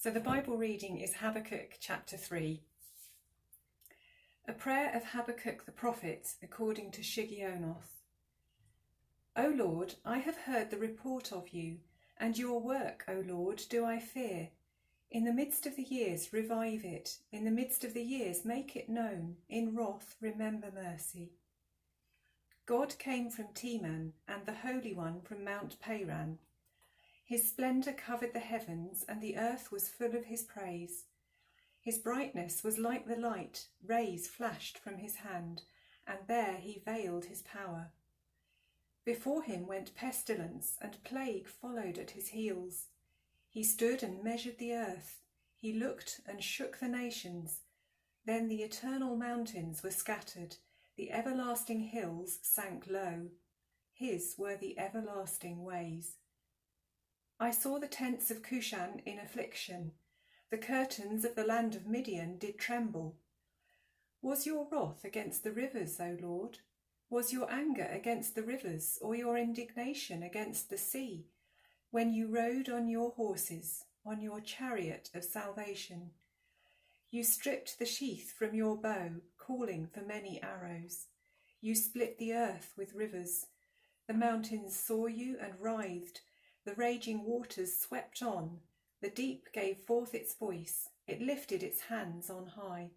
So the Bible reading is Habakkuk chapter 3. A prayer of Habakkuk the prophet according to Shigionoth. O Lord, I have heard the report of you, and your work, O Lord, do I fear. In the midst of the years revive it, in the midst of the years make it known, in wrath remember mercy. God came from Teman, and the Holy One from Mount Paran. His splendour covered the heavens, and the earth was full of his praise. His brightness was like the light, rays flashed from his hand, and there he veiled his power. Before him went pestilence, and plague followed at his heels. He stood and measured the earth. He looked and shook the nations. Then the eternal mountains were scattered, the everlasting hills sank low. His were the everlasting ways. I saw the tents of Cushan in affliction. The curtains of the land of Midian did tremble. Was your wrath against the rivers, O Lord? Was your anger against the rivers, or your indignation against the sea, when you rode on your horses, on your chariot of salvation? You stripped the sheath from your bow, calling for many arrows. You split the earth with rivers. The mountains saw you and writhed. The raging waters swept on. The deep gave forth its voice. It lifted its hands on high.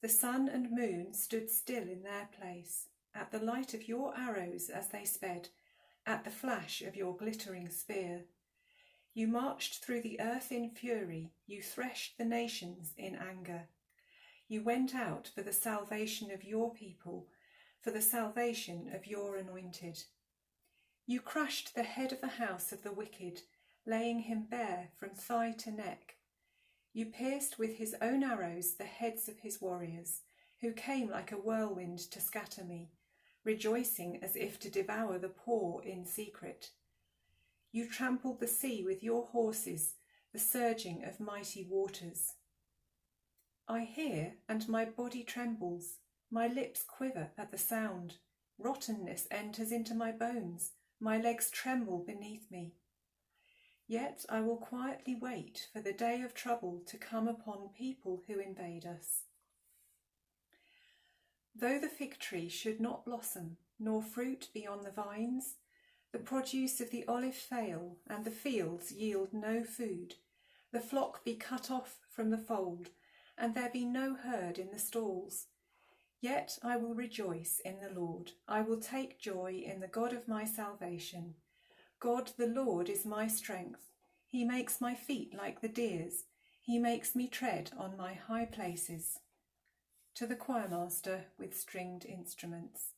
The sun and moon stood still in their place, at the light of your arrows as they sped, at the flash of your glittering spear. You marched through the earth in fury. You threshed the nations in anger. You went out for the salvation of your people, for the salvation of your anointed. You crushed the head of the house of the wicked, laying him bare from thigh to neck. You pierced with his own arrows the heads of his warriors, who came like a whirlwind to scatter me, rejoicing as if to devour the poor in secret. You trampled the sea with your horses, the surging of mighty waters. I hear, and my body trembles. My lips quiver at the sound. Rottenness enters into my bones. My legs tremble beneath me. Yet I will quietly wait for the day of trouble to come upon people who invade us. Though the fig tree should not blossom, nor fruit be on the vines, the produce of the olive fail, and the fields yield no food, the flock be cut off from the fold, and there be no herd in the stalls, yet I will rejoice in the Lord. I will take joy in the God of my salvation. God the Lord is my strength. He makes my feet like the deer's. He makes me tread on my high places. To the choirmaster with stringed instruments.